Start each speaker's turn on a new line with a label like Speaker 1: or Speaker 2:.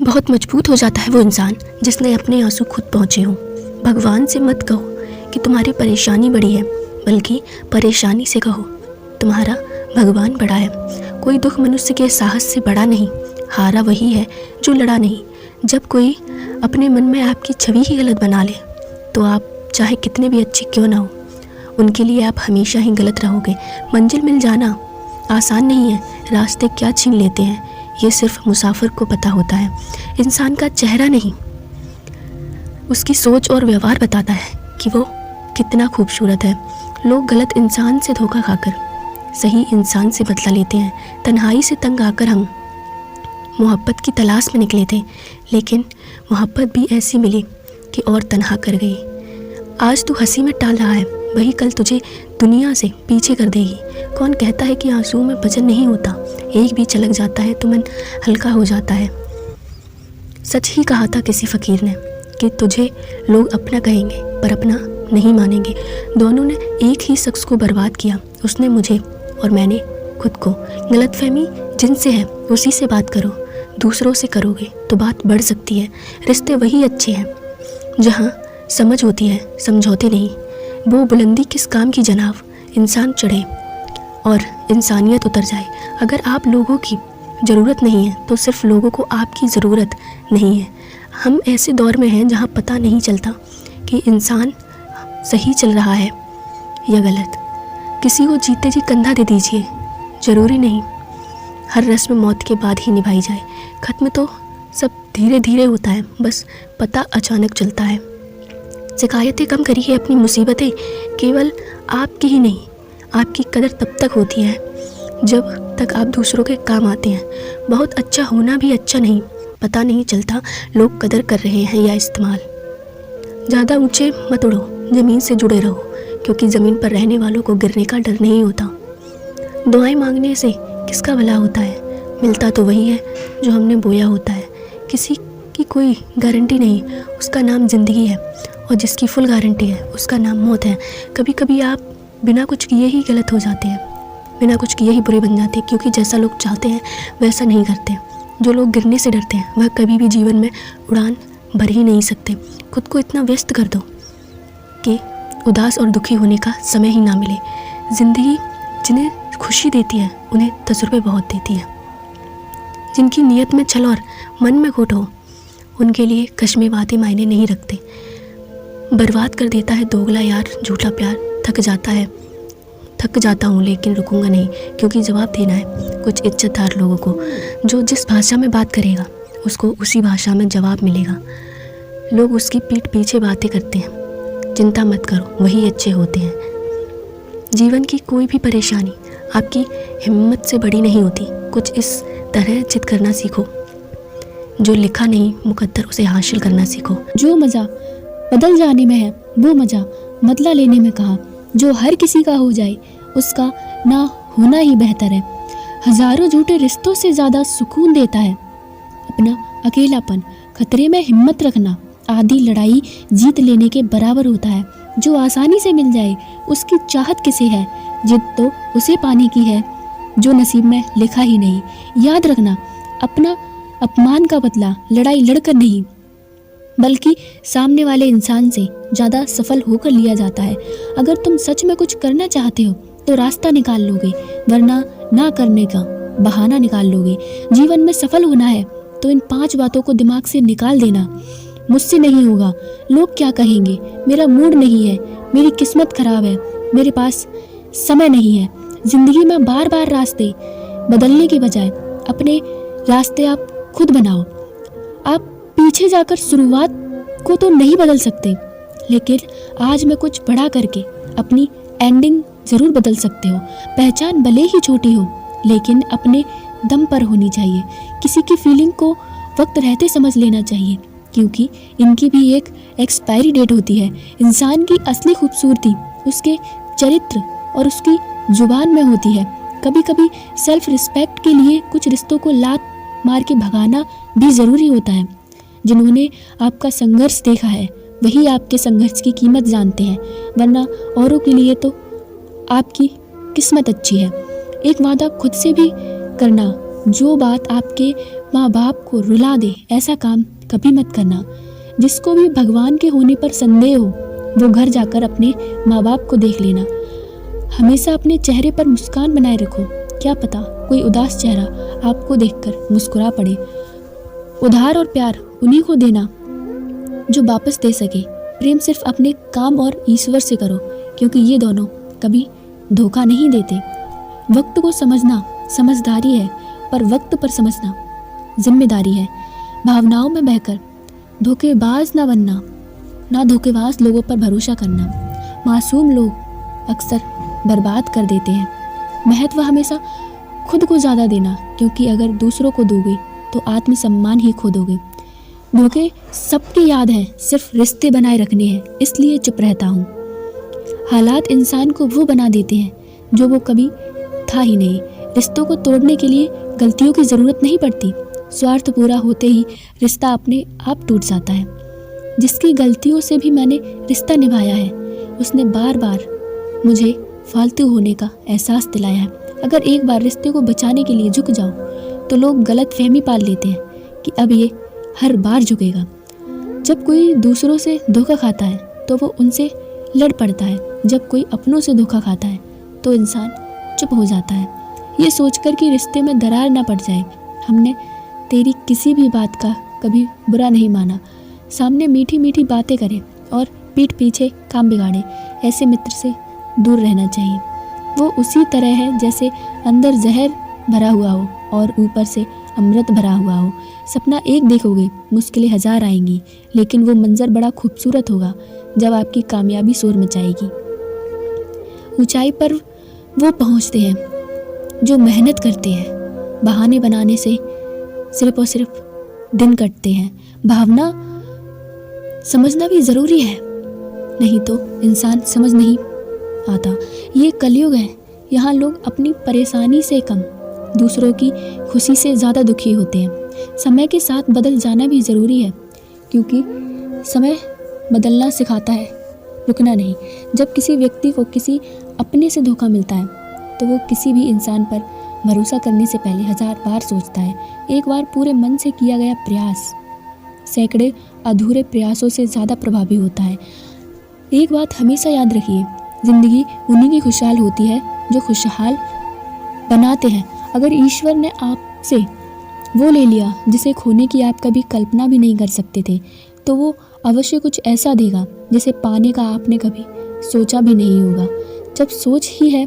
Speaker 1: बहुत मजबूत हो जाता है वो इंसान जिसने अपने आंसू खुद पहुँचे हों। भगवान से मत कहो कि तुम्हारी परेशानी बड़ी है, बल्कि परेशानी से कहो तुम्हारा भगवान बड़ा है। कोई दुख मनुष्य के साहस से बड़ा नहीं, हारा वही है जो लड़ा नहीं। जब कोई अपने मन में आपकी छवि ही गलत बना ले तो आप चाहे कितने भी अच्छे क्यों ना हो, उनके लिए आप हमेशा ही गलत रहोगे। मंजिल मिल जाना आसान नहीं है, रास्ते क्या छीन लेते हैं ये सिर्फ मुसाफिर को पता होता है। इंसान का चेहरा नहीं, उसकी सोच और व्यवहार बताता है कि वो कितना खूबसूरत है। लोग गलत इंसान से धोखा खाकर सही इंसान से बदला लेते हैं। तन्हाई से तंग आकर हम मोहब्बत की तलाश में निकले थे, लेकिन मोहब्बत भी ऐसी मिली कि और तन्हा कर गई। आज तू हंसी में टाल रहा है, वही कल तुझे दुनिया से पीछे कर देगी। कौन कहता है कि आंसुओं में वजन नहीं होता, एक भी छलक जाता है तो मन हल्का हो जाता है। सच ही कहा था किसी फ़कीर ने कि तुझे लोग अपना कहेंगे पर अपना नहीं मानेंगे। दोनों ने एक ही शख्स को बर्बाद किया, उसने मुझे और मैंने खुद को। गलतफहमी जिनसे है उसी से बात करो, दूसरों से करोगे तो बात बढ़ सकती है। रिश्ते वही अच्छे हैं जहाँ समझ होती है, समझौते नहीं। वो बुलंदी किस काम की जनाब, इंसान चढ़े और इंसानियत उतर जाए। अगर आप लोगों की ज़रूरत नहीं है तो सिर्फ लोगों को आपकी ज़रूरत नहीं है। हम ऐसे दौर में हैं जहाँ पता नहीं चलता कि इंसान सही चल रहा है या गलत। किसी को जीते जी कंधा दे दीजिए, ज़रूरी नहीं हर रस्म मौत के बाद ही निभाई जाए। ख़त्म तो सब धीरे धीरे होता है, बस पता अचानक चलता है। शिकायतें कम करिए, अपनी मुसीबतें केवल आपकी ही नहीं, आपकी कदर तब तक होती है जब तक आप दूसरों के काम आते हैं। बहुत अच्छा होना भी अच्छा नहीं, पता नहीं चलता लोग कदर कर रहे हैं या इस्तेमाल। ज़्यादा ऊंचे मत उड़ो, ज़मीन से जुड़े रहो, क्योंकि ज़मीन पर रहने वालों को गिरने का डर नहीं होता। दुआएं मांगने से किसका भला होता है, मिलता तो वही है जो हमने बोया होता है। किसी की कोई गारंटी नहीं, उसका नाम ज़िंदगी है, और जिसकी फुल गारंटी है उसका नाम मौत है। कभी कभी आप बिना कुछ किए ही गलत हो जाते हैं, बिना कुछ किए ही बुरे बन जाते हैं, क्योंकि जैसा लोग चाहते हैं वैसा नहीं करते। जो लोग गिरने से डरते हैं वह कभी भी जीवन में उड़ान भर ही नहीं सकते। खुद को इतना व्यस्त कर दो कि उदास और दुखी होने का समय ही ना मिले। ज़िंदगी जिन्हें खुशी देती है उन्हें तजुर्बे बहुत देती है। जिनकी नीयत में छल और मन में खोट हो उनके लिए कश्मे बातें मायने नहीं रखते। बर्बाद कर देता है दोगला यार झूठा प्यार। थक जाता हूँ लेकिन रुकूंगा नहीं, क्योंकि जवाब देना है कुछ इज्जतदार लोगों को। जो जिस भाषा में बात करेगा उसको उसी भाषा में जवाब मिलेगा। लोग उसकी पीठ पीछे बातें करते हैं, चिंता मत करो वही अच्छे होते हैं। जीवन की कोई भी परेशानी आपकी हिम्मत से बड़ी नहीं होती। कुछ इस तरह जिद करना सीखो, जो लिखा नहीं मुकद्दर उसे हासिल करना सीखो।
Speaker 2: जो मज़ा बदल जाने में है वो मज़ा बदला लेने में कहा। जो हर किसी का हो जाए उसका ना होना ही बेहतर है। हजारों झूठे रिश्तों से ज़्यादा सुकून देता है अपना अकेलापन। खतरे में हिम्मत रखना आधी लड़ाई जीत लेने के बराबर होता है। जो आसानी से मिल जाए उसकी चाहत किसे है, जिद तो उसे पाने की है जो नसीब में लिखा ही नहीं। याद रखना अपना अपमान का बदला लड़ाई लड़कर नहीं बल्कि सामने वाले इंसान से ज़्यादा सफल होकर लिया जाता है। अगर तुम सच में कुछ करना चाहते हो तो रास्ता निकाल लोगे, वरना ना करने का बहाना निकाल लोगे। जीवन में सफल होना है तो इन 5 बातों को दिमाग से निकाल देना। मुझसे नहीं होगा, लोग क्या कहेंगे, मेरा मूड नहीं है, मेरी किस्मत खराब है, मेरे पास समय नहीं है। जिंदगी में बार बार रास्ते बदलने के बजाय अपने रास्ते आप खुद बनाओ। आप पीछे जाकर शुरुआत को तो नहीं बदल सकते, लेकिन आज में कुछ बड़ा करके अपनी एंडिंग जरूर बदल सकते हो। पहचान भले ही छोटी हो लेकिन अपने दम पर होनी चाहिए। किसी की फीलिंग को वक्त रहते समझ लेना चाहिए, क्योंकि इनकी भी एक एक्सपायरी डेट होती है। इंसान की असली खूबसूरती उसके चरित्र और उसकी जुबान में होती है। कभी कभी सेल्फ रिस्पेक्ट के लिए कुछ रिश्तों को लात मार के भगाना भी ज़रूरी होता है। जिन्होंने आपका संघर्ष देखा है वही आपके संघर्ष की कीमत जानते हैं, वरना औरों के लिए तो आपकी किस्मत अच्छी है। एक वादा खुद से भी करना, जो बात आपके माँ बाप को रुला दे, ऐसा काम कभी मत करना। जिसको भी भगवान के होने पर संदेह हो वो घर जाकर अपने माँ बाप को देख लेना। हमेशा अपने चेहरे पर मुस्कान बनाए रखो, क्या पता कोई उदास चेहरा आपको देखकर मुस्कुरा पड़े। उधार और प्यार उन्हीं को देना जो वापस दे सके। प्रेम सिर्फ अपने काम और ईश्वर से करो, क्योंकि ये दोनों कभी धोखा नहीं देते। वक्त को समझना समझदारी है, पर वक्त पर समझना जिम्मेदारी है। भावनाओं में बहकर धोखेबाज ना बनना, ना धोखेबाज लोगों पर भरोसा करना। मासूम लोग अक्सर बर्बाद कर देते हैं। महत्व हमेशा खुद को ज़्यादा देना, क्योंकि अगर दूसरों को दोगे तो आत्मसम्मान ही खो दोगे। धोखे सबकी याद है, सिर्फ रिश्ते बनाए रखने हैं, इसलिए चुप रहता हूँ। हालात इंसान को वो बना देते हैं जो वो कभी था ही नहीं। रिश्तों को तोड़ने के लिए गलतियों की ज़रूरत नहीं पड़ती। स्वार्थ पूरा होते ही रिश्ता अपने आप टूट जाता है। जिसकी गलतियों से भी मैंने रिश्ता निभाया है, उसने बार बार मुझे फालतू होने का एहसास दिलाया है। अगर एक बार रिश्ते को बचाने के लिए झुक जाओ तो लोग गलत फहमी पाल लेते हैं कि अब ये हर बार झुकेगा। जब कोई दूसरों से धोखा खाता है तो वो उनसे लड़ पड़ता है। जब कोई अपनों से धोखा खाता है तो इंसान चुप हो जाता है, ये सोचकर कि रिश्ते में दरार ना पड़ जाए। हमने तेरी किसी भी बात का कभी बुरा नहीं माना। सामने मीठी मीठी बातें करे और पीठ पीछे काम बिगाड़े, ऐसे मित्र से दूर रहना चाहिए। वो उसी तरह है जैसे अंदर जहर भरा हुआ हो और ऊपर से अमृत भरा हुआ हो। सपना एक देखोगे, मुश्किलें हजार आएंगी, लेकिन वो मंजर बड़ा खूबसूरत होगा जब आपकी कामयाबी शोर मचाएगी। ऊंचाई पर वो पहुंचते हैं जो मेहनत करते हैं। बहाने बनाने से सिर्फ और सिर्फ दिन कटते हैं। भावना समझना भी ज़रूरी है, नहीं तो इंसान समझ नहीं आता। ये कलयुग है, यहाँ लोग अपनी परेशानी से कम दूसरों की खुशी से ज़्यादा दुखी होते हैं। समय के साथ बदल जाना भी ज़रूरी है, क्योंकि समय बदलना सिखाता है, रुकना नहीं। जब किसी व्यक्ति को किसी अपने से धोखा मिलता है तो वो किसी भी इंसान पर भरोसा करने से पहले 1000 बार सोचता है। एक बार पूरे मन से किया गया प्रयास सैकड़े अधूरे प्रयासों से ज़्यादा प्रभावी होता है। एक बात हमेशा याद रखिए, ज़िंदगी उन्हीं की खुशहाल होती है जो खुशहाल बनाते हैं। अगर ईश्वर ने आपसे वो ले लिया जिसे खोने की आप कभी कल्पना भी नहीं कर सकते थे, तो वो अवश्य कुछ ऐसा देगा जिसे पाने का आपने कभी सोचा भी नहीं होगा। जब सोच ही है